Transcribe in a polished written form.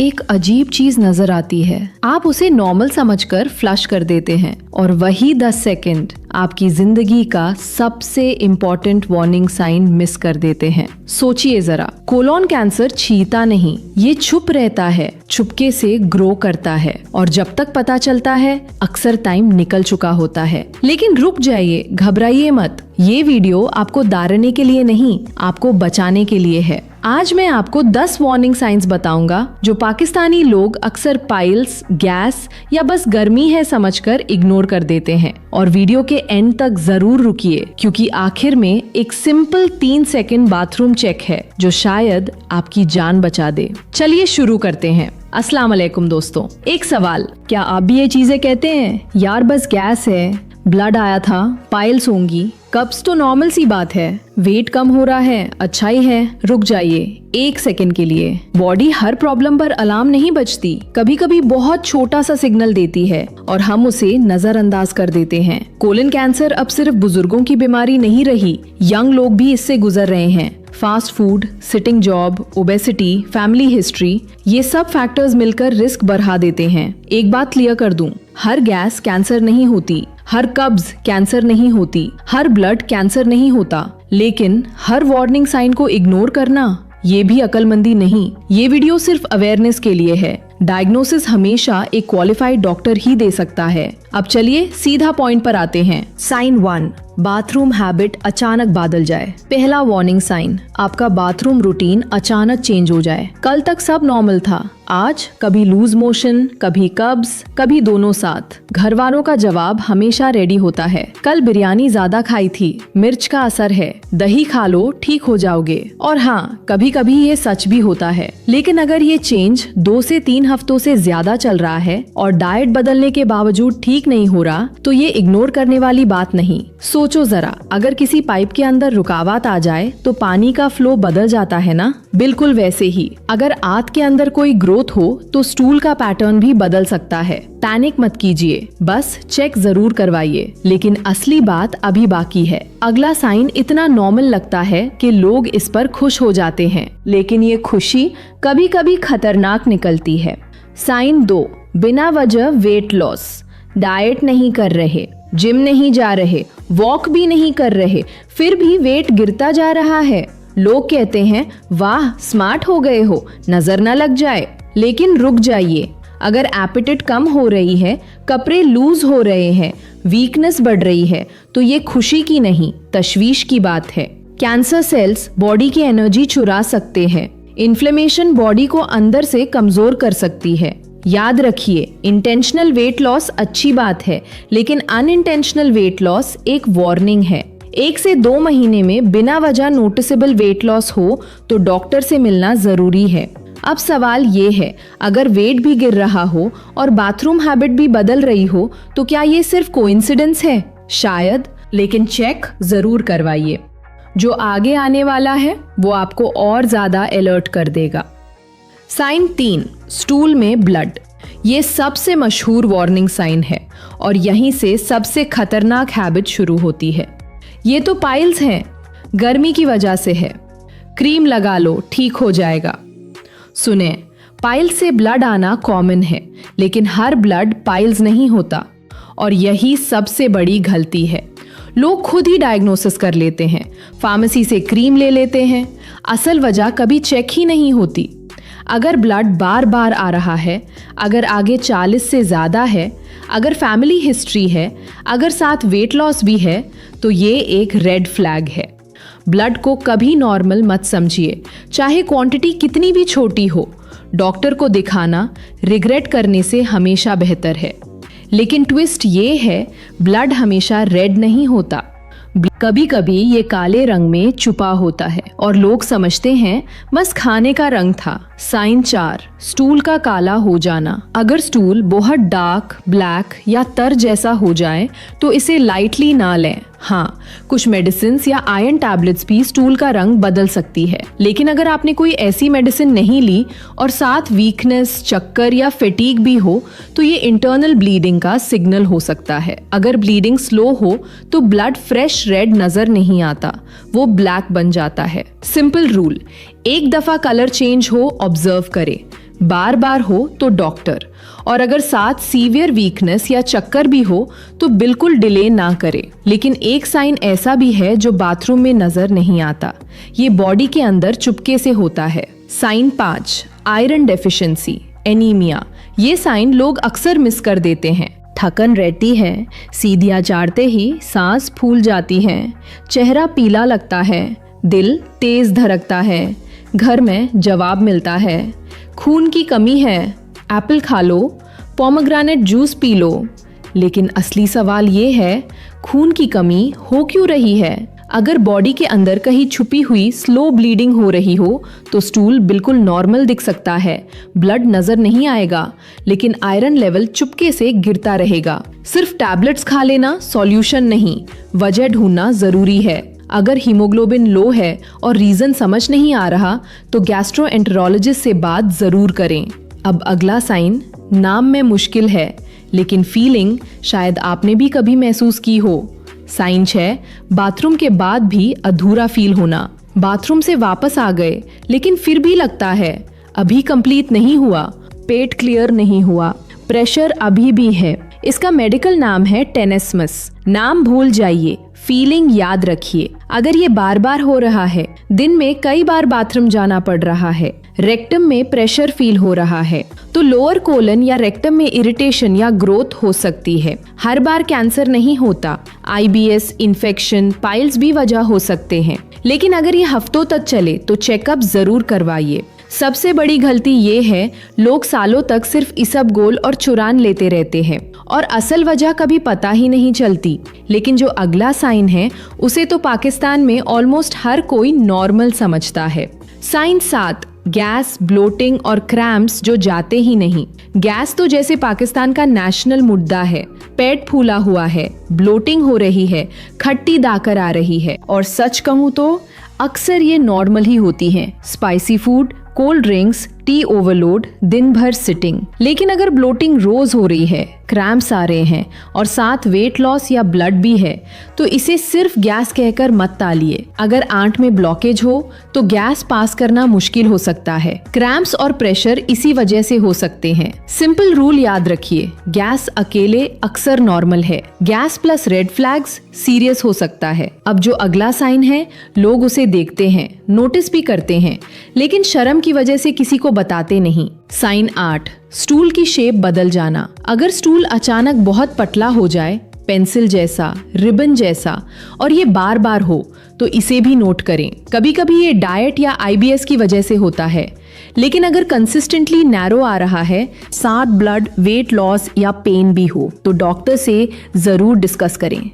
एक अजीब चीज नजर आती है। आप उसे नॉर्मल समझकर फ्लश कर देते हैं और वही 10 सेकंड आपकी जिंदगी का सबसे इम्पोर्टेंट वार्निंग साइन मिस कर देते हैं। सोचिए जरा, कोलोन कैंसर छीता नहीं, ये छुप रहता है, छुपके से ग्रो करता है और जब तक पता चलता है अक्सर टाइम निकल चुका होता है। लेकिन रुक जाइए, घबराइए मत, ये वीडियो आपको दारने के लिए नहीं, आपको बचाने के लिए है। आज मैं आपको 10 वार्निंग साइंस बताऊंगा जो पाकिस्तानी लोग अक्सर पाइल्स, गैस या बस गर्मी है समझकर इग्नोर कर देते हैं। और वीडियो के एंड तक जरूर रुकिए क्योंकि आखिर में एक सिंपल 3 सेकंड बाथरूम चेक है जो शायद आपकी जान बचा दे। चलिए शुरू करते हैं। अस्सलाम वालेकुम दोस्तों, एक सवाल, क्या आप भी ये चीजें कहते हैं? यार बस गैस है, ब्लड आया था, पाइल्स होंगी, कब्ज तो नॉर्मल सी बात है, वेट कम हो रहा है, अच्छा ही है। रुक जाइए 1 सेकंड के लिए, बॉडी हर प्रॉब्लम पर अलार्म नहीं बजती, कभी कभी बहुत छोटा सा सिग्नल देती है और हम उसे नजरअंदाज कर देते हैं। कोलन कैंसर अब सिर्फ बुजुर्गों की बीमारी नहीं रही, यंग लोग भी इससे गुजर रहे हैं। Fast food, sitting job, obesity, family history, ये सब फैक्टर्स मिलकर रिस्क बढ़ा देते हैं। एक बात क्लियर कर दूं, हर गैस कैंसर नहीं होती, हर कब्ज कैंसर नहीं होती, हर ब्लड कैंसर नहीं होता, लेकिन हर वार्निंग साइन को इग्नोर करना ये भी अक्लमंदी नहीं। ये वीडियो सिर्फ अवेयरनेस के लिए है। डायग्नोसिस हमेशा एक क्वालिफाइड डॉक्टर ही दे सकता है। अब चलिए सीधा पॉइंट पर आते हैं। साइन 1, बाथरूम हैबिट अचानक बदल जाए। पहला वार्निंग साइन, आपका बाथरूम रूटीन अचानक चेंज हो जाए। कल तक सब नॉर्मल था, आज कभी लूज मोशन, कभी कब्ज, कभी दोनों साथ। घर वालों का जवाब हमेशा रेडी होता है, कल बिरयानी ज्यादा खाई थी, मिर्च का असर है, दही खा लो ठीक हो जाओगे। और हाँ, कभी कभी ये सच भी होता है। लेकिन अगर ये चेंज 2 से 3 हफ्तों से ज्यादा चल रहा है और डाइट बदलने के बावजूद ठीक नहीं हो रहा, तो ये इग्नोर करने वाली बात नहीं। सोचो जरा, अगर किसी पाइप के अंदर रुकावट आ जाए तो पानी का फ्लो बदल जाता है ना? बिल्कुल वैसे ही अगर आंत के अंदर कोई ग्रोथ हो तो स्टूल का पैटर्न भी बदल सकता है। पैनिक मत कीजिए, बस चेक जरूर करवाइए। लेकिन असली बात अभी बाकी है। अगला साइन इतना नॉर्मल लगता है कि लोग इस पर खुश हो जाते हैं, लेकिन ये खुशी कभी कभी खतरनाक निकलती है। साइन 2, बिना वजह वेट लॉस। डाइट नहीं कर रहे, जिम नहीं जा रहे, वॉक भी नहीं कर रहे, फिर भी वेट गिरता जा रहा है। लोग कहते हैं वाह स्मार्ट हो गए हो, नजर न लग जाए। लेकिन रुक जाइए, अगर एपेटाइट कम हो रही है, कपड़े लूज हो रहे हैं, वीकनेस बढ़ रही है, तो ये खुशी की नहीं तशवीश की बात है। कैंसर सेल्स बॉडी की एनर्जी चुरा सकते हैं। इन्फ्लेमेशन बॉडी को अंदर से कमजोर कर सकती है। याद रखिए, इंटेंशनल वेट लॉस अच्छी बात है, लेकिन अनइंटेंशनल वेट लॉस एक वार्निंग है। 1 से 2 महीने में बिना वजह नोटिसेबल वेट लॉस हो तो डॉक्टर से मिलना जरूरी है। अब सवाल ये है, अगर वेट भी गिर रहा हो और बाथरूम हैबिट भी बदल रही हो तो क्या ये सिर्फ कोइंसिडेंस है? शायद, लेकिन चेक जरूर करवाइए। जो आगे आने वाला है वो आपको और ज्यादा अलर्ट कर देगा। साइन 3, स्टूल में ब्लड। ये सबसे मशहूर वार्निंग साइन है और यहीं से सबसे खतरनाक हैबिट शुरू होती है। ये तो पाइल्स हैं, गर्मी की वजह से है, क्रीम लगा लो ठीक हो जाएगा। सुने, पाइल्स से ब्लड आना कॉमन है, लेकिन हर ब्लड पाइल्स नहीं होता और यही सबसे बड़ी गलती है। लोग खुद ही डायग्नोसिस कर लेते हैं, फार्मेसी से क्रीम ले लेते हैं, असल वजह कभी चेक ही नहीं होती। अगर ब्लड बार बार आ रहा है, अगर आगे 40 से ज़्यादा है, अगर फैमिली हिस्ट्री है, अगर साथ वेट लॉस भी है, तो ये एक रेड फ्लैग है। ब्लड को कभी नॉर्मल मत समझिए, चाहे क्वांटिटी कितनी भी छोटी हो। डॉक्टर को दिखाना रिग्रेट करने से हमेशा बेहतर है। लेकिन ट्विस्ट ये है, ब्लड हमेशा रेड नहीं होता, कभी कभी ये काले रंग में छुपा होता है और लोग समझते हैं बस खाने का रंग था। साइन 4, स्टूल का काला हो जाना। अगर स्टूल बहुत डार्क, ब्लैक या तर जैसा हो जाए तो इसे लाइटली ना लें। हाँ, कुछ मेडिसिन या आयरन टैबलेट्स भी स्टूल का रंग बदल सकती है, लेकिन अगर आपने कोई ऐसी मेडिसिन नहीं ली और साथ वीकनेस, चक्कर या फैटीग भी हो तो ये इंटरनल ब्लीडिंग का सिग्नल हो सकता है। अगर ब्लीडिंग स्लो हो तो ब्लड फ्रेश रेड नजर नहीं आता, वो ब्लैक बन जाता है। सिंपल रूल, एक दफा कलर चेंज हो ऑब्जर्व करें, बार बार हो तो डॉक्टर, और अगर साथ सीवियर वीकनेस या चक्कर भी हो तो बिल्कुल डिले ना करें। लेकिन एक साइन ऐसा भी है जो बाथरूम में नजर नहीं आता, ये बॉडी के अंदर चुपके से होता है। Sign 5, iron deficiency, anaemia. ये साइन लोग अक्सर मिस कर देते हैं। थकन रहती है, सीधियाँ चाटते ही सांस फूल जाती है, चेहरा पीला लगता है, दिल तेज धड़कता है, घर में जवाब मिलता है, खून की कमी है, एप्पल खा लो, पोमेग्रेनेट जूस पी लो। लेकिन असली सवाल ये है, खून की कमी हो क्यों रही है? अगर बॉडी के अंदर कहीं छुपी हुई स्लो ब्लीडिंग हो रही हो तो स्टूल बिल्कुल नॉर्मल दिख सकता है, ब्लड नजर नहीं आएगा, लेकिन आयरन लेवल चुपके से गिरता रहेगा। सिर्फ टैबलेट्स खा लेना सॉल्यूशन नहीं, वजह ढूंढना जरूरी है। अगर हीमोग्लोबिन लो है और रीजन समझ नहीं आ रहा तो गैस्ट्रोएंटेरोलॉजिस्ट से बात जरूर करें। अब अगला साइन, नाम में मुश्किल है लेकिन फीलिंग शायद आपने भी कभी महसूस की हो। साइन 6, बाथरूम के बाद भी अधूरा फील होना। बाथरूम से वापस आ गए लेकिन फिर भी लगता है अभी कंप्लीट नहीं हुआ, पेट क्लियर नहीं हुआ, प्रेशर अभी भी है। इसका मेडिकल नाम है टेनेस्मस। नाम भूल जाइए, फीलिंग याद रखिए। अगर ये बार बार हो रहा है, दिन में कई बार बाथरूम जाना पड़ रहा है, रेक्टम में प्रेशर फील हो रहा है, तो लोअर कोलन या रेक्टम में इरिटेशन या ग्रोथ हो सकती है। हर बार कैंसर नहीं होता, IBS, इन्फेक्शन, पाइल्स भी वजह हो सकते हैं। लेकिन अगर ये हफ्तों तक चले तो चेकअप जरूर करवाइए। सबसे बड़ी गलती ये है, लोग सालों तक सिर्फ इसबगोल और चुरान लेते रहते हैं और असल वजह कभी पता ही नहीं चलती। लेकिन जो अगला साइन है उसे तो पाकिस्तान में ऑलमोस्ट हर कोई नॉर्मल समझता है। साइन 7, गैस, ब्लोटिंग और क्रैम्प्स जो जाते ही नहीं। गैस तो जैसे पाकिस्तान का नेशनल मुद्दा है। पेट फूला हुआ है, ब्लोटिंग हो रही है, खट्टी दाकर आ रही है, और सच कहूँ तो अक्सर ये नॉर्मल ही होती है। Spicy food, cold drinks, T overload, दिन भर सिटिंग। लेकिन अगर ब्लोटिंग रोज हो रही है, क्रैम्प्स आ रहे हैं और साथ वेट लॉस या ब्लड भी है तो इसे सिर्फ गैस कहकर मत टालिए। अगर आंत में ब्लॉकेज हो तो गैस पास करना मुश्किल हो सकता है। क्रैम्प्स और प्रेशर इसी वजह से हो सकते हैं। सिंपल रूल याद रखिए, गैस अकेले अक्सर नॉर्मल है, gas plus red flags serious हो सकता है। अब जो अगला साइन है, लोग उसे देखते हैं, नोटिस भी करते हैं, लेकिन शर्म की वजह से किसी को बताते नहीं। साइन 8, स्टूल की शेप बदल जाना। अगर स्टूल अचानक बहुत पतला हो जाए, पेंसिल जैसा, रिबन जैसा, और ये बार बार हो तो इसे भी नोट करें। कभी कभी ये डाइट या IBS की वजह से होता है, लेकिन अगर कंसिस्टेंटली नैरो आ रहा है, साथ ब्लड, वेट लॉस या पेन भी हो तो डॉक्टर से जरूर डिस्कस करें।